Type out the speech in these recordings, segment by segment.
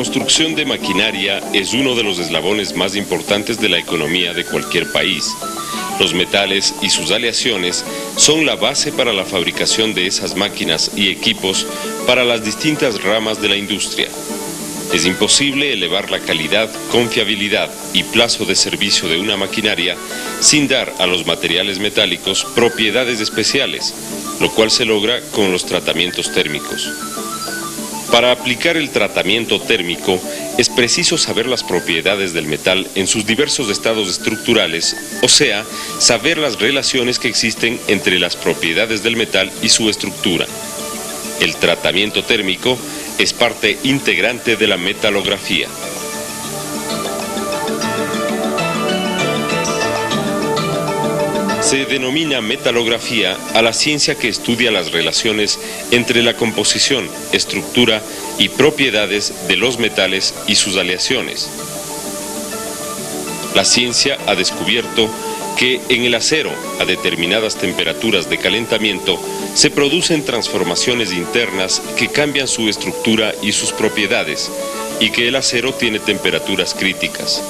construcción de maquinaria es uno de los eslabones más importantes de la economía de cualquier país. Los metales y sus aleaciones son la base para la fabricación de esas máquinas y equipos para las distintas ramas de la industria. Es imposible elevar la calidad, confiabilidad y plazo de servicio de una maquinaria sin dar a los materiales metálicos propiedades especiales, lo cual se logra con los tratamientos térmicos. Para aplicar el tratamiento térmico es preciso saber las propiedades del metal en sus diversos estados estructurales, o sea, saber las relaciones que existen entre las propiedades del metal y su estructura. El tratamiento térmico es parte integrante de la metalografía. Se denomina metalografía a la ciencia que estudia las relaciones entre la composición, estructura y propiedades de los metales y sus aleaciones. La ciencia ha descubierto que en el acero, a determinadas temperaturas de calentamiento, se producen transformaciones internas que cambian su estructura y sus propiedades, y que el acero tiene temperaturas críticas.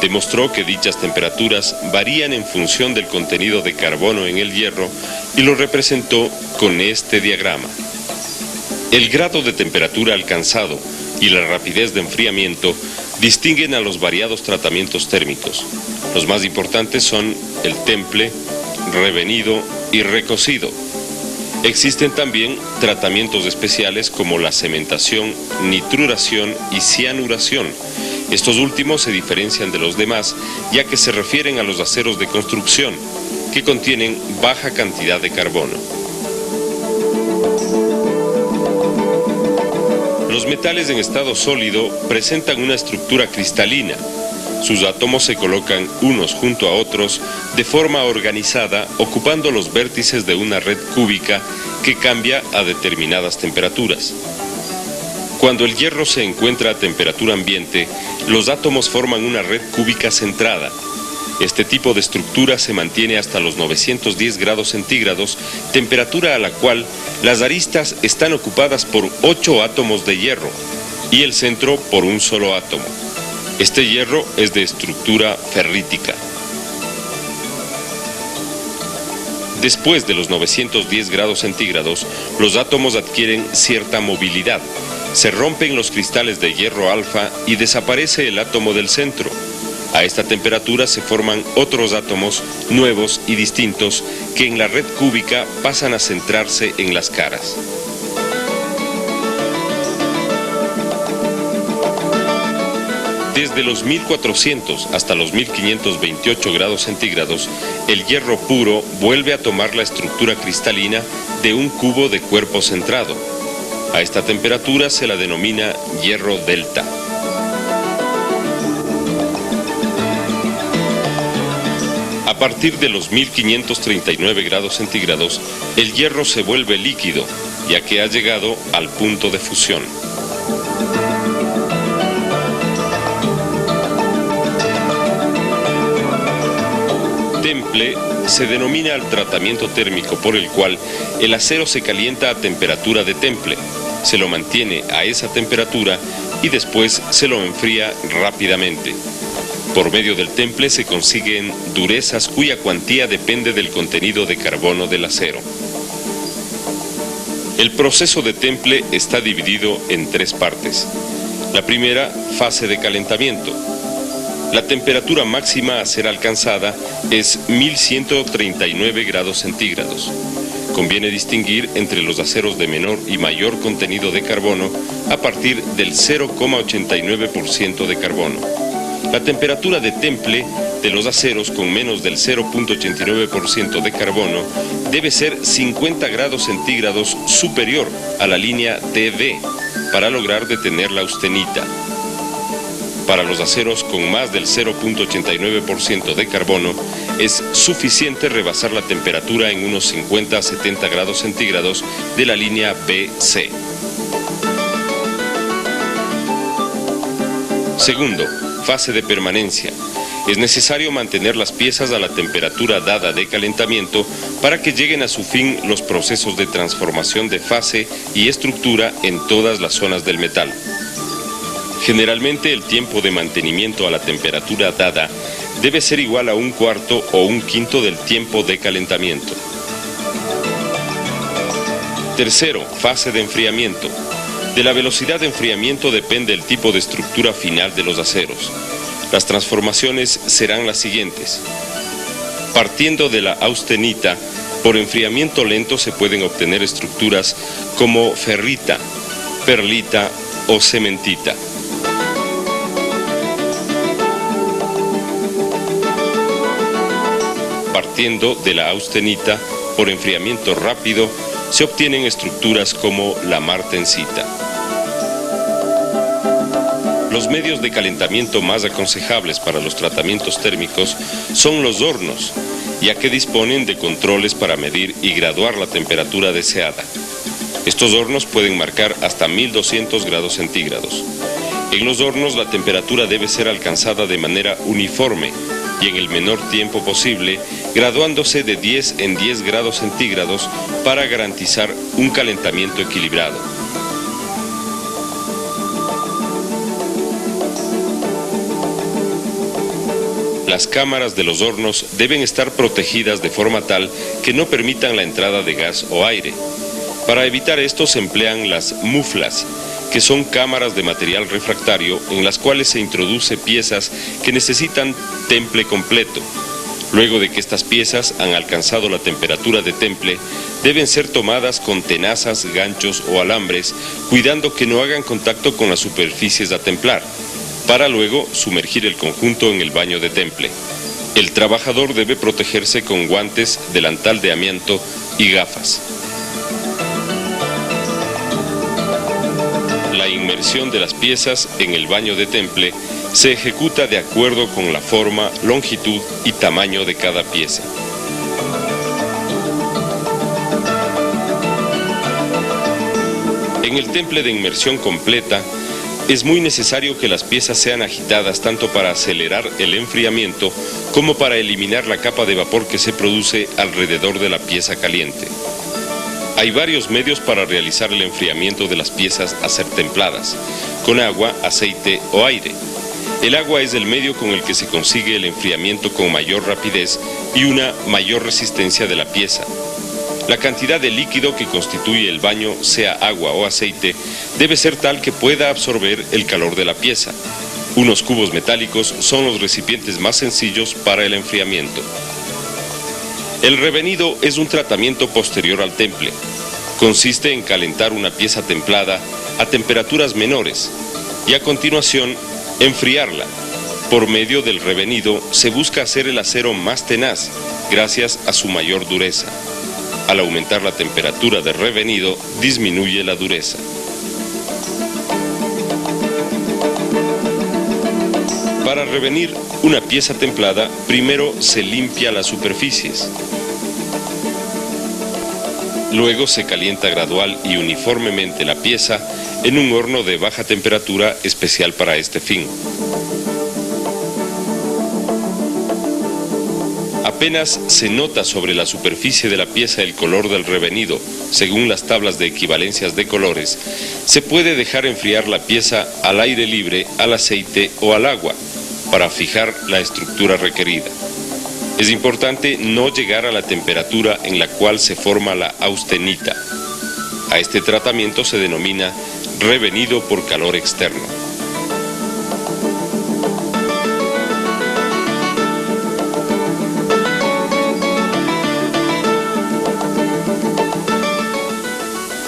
Demostró que dichas temperaturas varían en función del contenido de carbono en el hierro y lo representó con este diagrama. El grado de temperatura alcanzado y la rapidez de enfriamiento distinguen a los variados tratamientos térmicos. Los más importantes son el temple, revenido y recocido. Existen también tratamientos especiales como la cementación, nitruración y cianuración. Estos últimos se diferencian de los demás ya que se refieren a los aceros de construcción, que contienen baja cantidad de carbono. Los metales en estado sólido presentan una estructura cristalina. Sus átomos se colocan unos junto a otros de forma organizada, ocupando los vértices de una red cúbica que cambia a determinadas temperaturas. Cuando el hierro se encuentra a temperatura ambiente, los átomos forman una red cúbica centrada. Este tipo de estructura se mantiene hasta los 910 grados centígrados, temperatura a la cual las aristas están ocupadas por 8 átomos de hierro y el centro por un solo átomo. Este hierro es de estructura ferrítica. Después de los 910 grados centígrados, los átomos adquieren cierta movilidad. Se rompen los cristales de hierro alfa y desaparece el átomo del centro. A esta temperatura se forman otros átomos nuevos y distintos que en la red cúbica pasan a centrarse en las caras. Desde los 1400 hasta los 1528 grados centígrados, el hierro puro vuelve a tomar la estructura cristalina de un cubo de cuerpo centrado. A esta temperatura se la denomina hierro delta. A partir de los 1539 grados centígrados, el hierro se vuelve líquido, ya que ha llegado al punto de fusión. Temple se denomina al tratamiento térmico por el cual el acero se calienta a temperatura de temple, se lo mantiene a esa temperatura y después se lo enfría rápidamente. Por medio del temple se consiguen durezas cuya cuantía depende del contenido de carbono del acero. El proceso de temple está dividido en 3 partes. La primera, fase de calentamiento. La temperatura máxima a ser alcanzada es 1139 grados centígrados. Conviene distinguir entre los aceros de menor y mayor contenido de carbono a partir del 0,89% de carbono. La temperatura de temple de los aceros con menos del 0,89% de carbono debe ser 50 grados centígrados superior a la línea TB para lograr detener la austenita. Para los aceros con más del 0,89% de carbono, es suficiente rebasar la temperatura en unos 50 a 70 grados centígrados de la línea BC. Segundo, fase de permanencia. Es necesario mantener las piezas a la temperatura dada de calentamiento para que lleguen a su fin los procesos de transformación de fase y estructura en todas las zonas del metal. Generalmente el tiempo de mantenimiento a la temperatura dada debe ser igual a 1/4 o 1/5 del tiempo de calentamiento. Tercero, fase de enfriamiento. De la velocidad de enfriamiento depende el tipo de estructura final de los aceros. Las transformaciones serán las siguientes. Partiendo de la austenita, por enfriamiento lento se pueden obtener estructuras como ferrita, perlita o cementita. Partiendo de la austenita, por enfriamiento rápido, se obtienen estructuras como la martensita. Los medios de calentamiento más aconsejables para los tratamientos térmicos son los hornos, ya que disponen de controles para medir y graduar la temperatura deseada. Estos hornos pueden marcar hasta 1200 grados centígrados. En los hornos la temperatura debe ser alcanzada de manera uniforme y en el menor tiempo posible, graduándose de 10 en 10 grados centígrados para garantizar un calentamiento equilibrado. Las cámaras de los hornos deben estar protegidas de forma tal que no permitan la entrada de gas o aire. Para evitar esto se emplean las muflas, que son cámaras de material refractario en las cuales se introduce piezas que necesitan temple completo. Luego de que estas piezas han alcanzado la temperatura de temple, deben ser tomadas con tenazas, ganchos o alambres, cuidando que no hagan contacto con las superficies a templar, para luego sumergir el conjunto en el baño de temple. El trabajador debe protegerse con guantes, delantal de amianto y gafas. La inmersión de las piezas en el baño de temple se ejecuta de acuerdo con la forma, longitud y tamaño de cada pieza. En el temple de inmersión completa, es muy necesario que las piezas sean agitadas tanto para acelerar el enfriamiento como para eliminar la capa de vapor que se produce alrededor de la pieza caliente. Hay varios medios para realizar el enfriamiento de las piezas a ser templadas, con agua, aceite o aire. El agua es el medio con el que se consigue el enfriamiento con mayor rapidez y una mayor resistencia de la pieza. La cantidad de líquido que constituye el baño, sea agua o aceite, debe ser tal que pueda absorber el calor de la pieza. Unos cubos metálicos son los recipientes más sencillos para el enfriamiento. El revenido es un tratamiento posterior al temple. Consiste en calentar una pieza templada a temperaturas menores y a continuación enfriarla. Por medio del revenido se busca hacer el acero más tenaz gracias a su mayor dureza. Al aumentar la temperatura del revenido, disminuye la dureza. Para revenir una pieza templada, primero se limpia las superficies. Luego se calienta gradual y uniformemente la pieza en un horno de baja temperatura especial para este fin. Apenas se nota sobre la superficie de la pieza el color del revenido, según las tablas de equivalencias de colores, se puede dejar enfriar la pieza al aire libre, al aceite o al agua, para fijar la estructura requerida. Es importante no llegar a la temperatura en la cual se forma la austenita. A este tratamiento se denomina revenido por calor externo.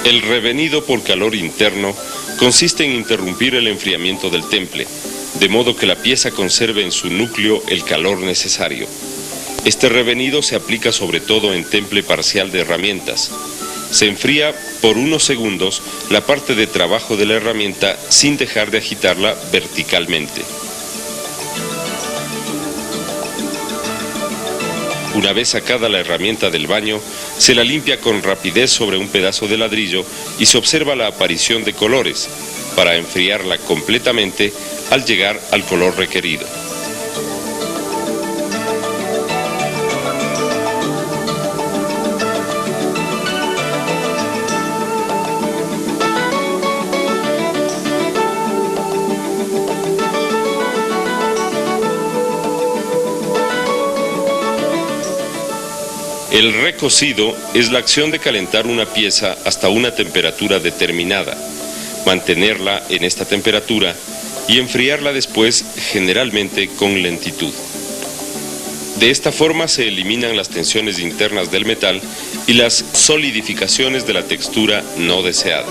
El revenido por calor interno consiste en interrumpir el enfriamiento del temple, de modo que la pieza conserve en su núcleo el calor necesario. Este revenido se aplica sobre todo en temple parcial de herramientas. Se enfría por unos segundos la parte de trabajo de la herramienta sin dejar de agitarla verticalmente. Una vez sacada la herramienta del baño, se la limpia con rapidez sobre un pedazo de ladrillo y se observa la aparición de colores, para enfriarla completamente al llegar al color requerido. El recocido es la acción de calentar una pieza hasta una temperatura determinada, mantenerla en esta temperatura y enfriarla después, generalmente con lentitud. De esta forma se eliminan las tensiones internas del metal y las solidificaciones de la textura no deseada.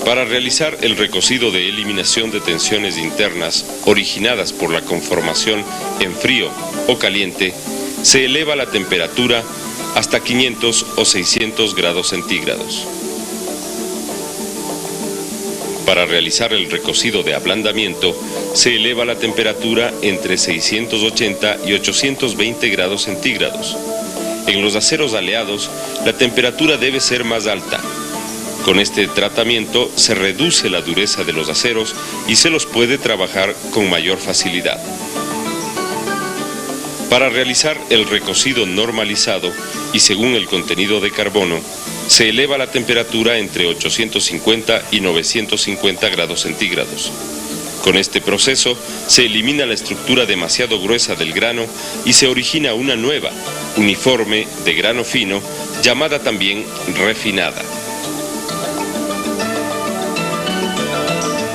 Para realizar el recocido de eliminación de tensiones internas originadas por la conformación en frío o caliente, se eleva la temperatura hasta 500 o 600 grados centígrados. Para realizar el recocido de ablandamiento, se eleva la temperatura entre 680 y 820 grados centígrados. En los aceros aleados, la temperatura debe ser más alta. Con este tratamiento se reduce la dureza de los aceros y se los puede trabajar con mayor facilidad. Para realizar el recocido normalizado y según el contenido de carbono, se eleva la temperatura entre 850 y 950 grados centígrados. Con este proceso se elimina la estructura demasiado gruesa del grano y se origina una nueva, uniforme, de grano fino, llamada también refinada.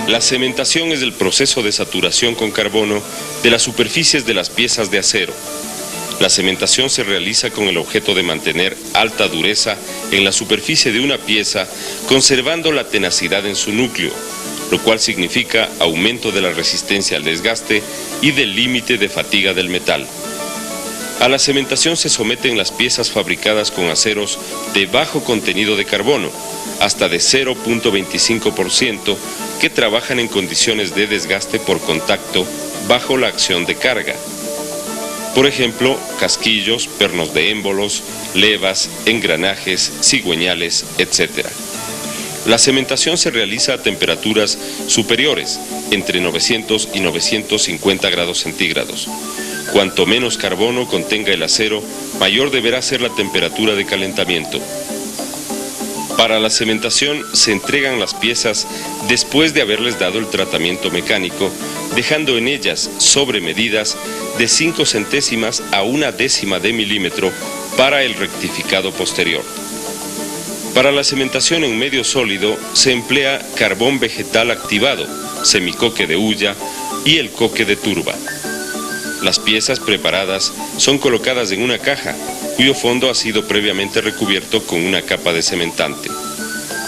La cementación es el proceso de saturación con carbono de las superficies de las piezas de acero. La cementación se realiza con el objeto de mantener alta dureza en la superficie de una pieza, conservando la tenacidad en su núcleo, lo cual significa aumento de la resistencia al desgaste y del límite de fatiga del metal. A la cementación se someten las piezas fabricadas con aceros de bajo contenido de carbono, hasta de 0.25%, que trabajan en condiciones de desgaste por contacto bajo la acción de carga. Por ejemplo, casquillos, pernos de émbolos, levas, engranajes, cigüeñales, etc. La cementación se realiza a temperaturas superiores, entre 900 y 950 grados centígrados. Cuanto menos carbono contenga el acero, mayor deberá ser la temperatura de calentamiento. Para la cementación se entregan las piezas después de haberles dado el tratamiento mecánico, dejando en ellas sobremedidas de 5 centésimas a 1/10 de milímetro para el rectificado posterior. Para la cementación en medio sólido se emplea carbón vegetal activado, semicoque de hulla y el coque de turba. Las piezas preparadas son colocadas en una caja, cuyo fondo ha sido previamente recubierto con una capa de cementante.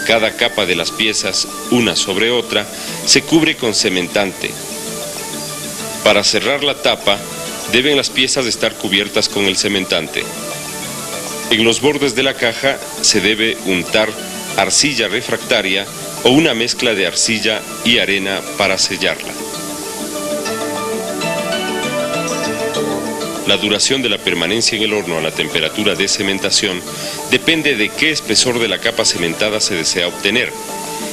Cada capa de las piezas, una sobre otra, se cubre con cementante. Para cerrar la tapa, deben las piezas estar cubiertas con el cementante. En los bordes de la caja se debe untar arcilla refractaria o una mezcla de arcilla y arena para sellarla. La duración de la permanencia en el horno a la temperatura de cementación depende de qué espesor de la capa cementada se desea obtener.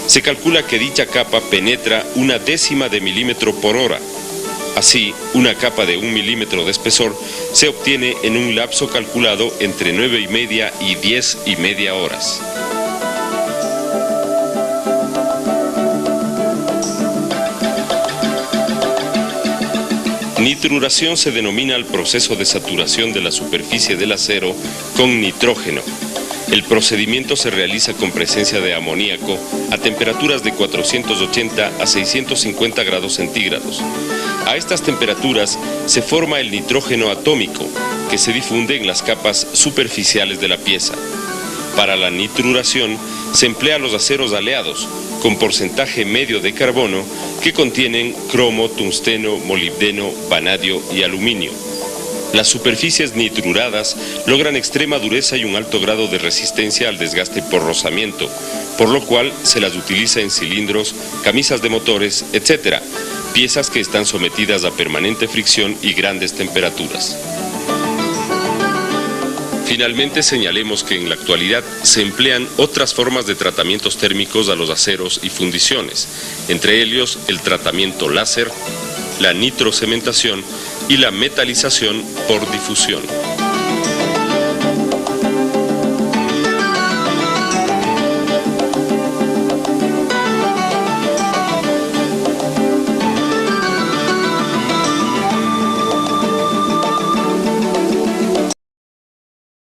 Se calcula que dicha capa penetra 1/10 de milímetro por hora. Así, una capa de 1 milímetro de espesor se obtiene en un lapso calculado entre 9:30 y 10:30 horas. Nitruración se denomina el proceso de saturación de la superficie del acero con nitrógeno. El procedimiento se realiza con presencia de amoníaco a temperaturas de 480 a 650 grados centígrados. A estas temperaturas se forma el nitrógeno atómico, que se difunde en las capas superficiales de la pieza. Para la nitruración se emplean los aceros aleados, con porcentaje medio de carbono, que contienen cromo, tungsteno, molibdeno, vanadio y aluminio. Las superficies nitruradas logran extrema dureza y un alto grado de resistencia al desgaste por rozamiento, por lo cual se las utiliza en cilindros, camisas de motores, etc., piezas que están sometidas a permanente fricción y grandes temperaturas. Finalmente, señalemos que en la actualidad se emplean otras formas de tratamientos térmicos a los aceros y fundiciones, entre ellos el tratamiento láser, la nitrocementación y la metalización por difusión.